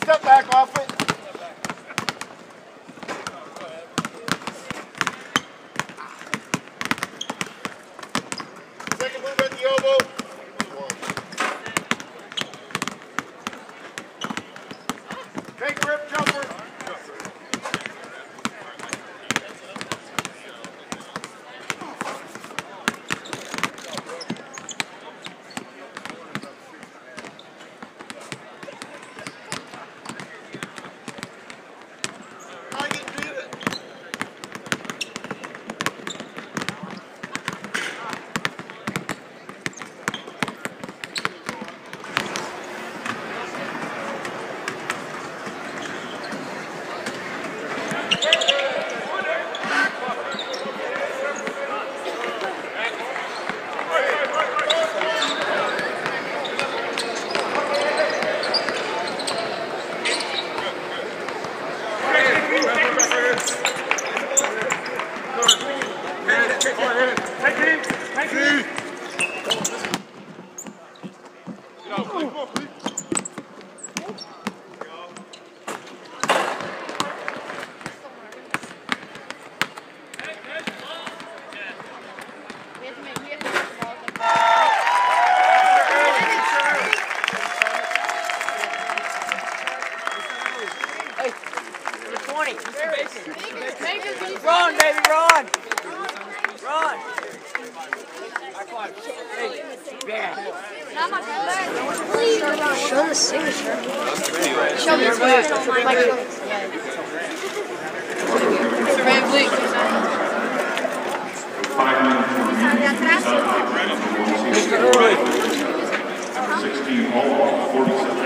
step back off it. Second move at the elbow. Take grip, jumper. Run, baby, run! Run! Hey, bad. Show the signature. Show me his back. Van Vliet. 5 minutes. Mr. Early. 16 all, 47.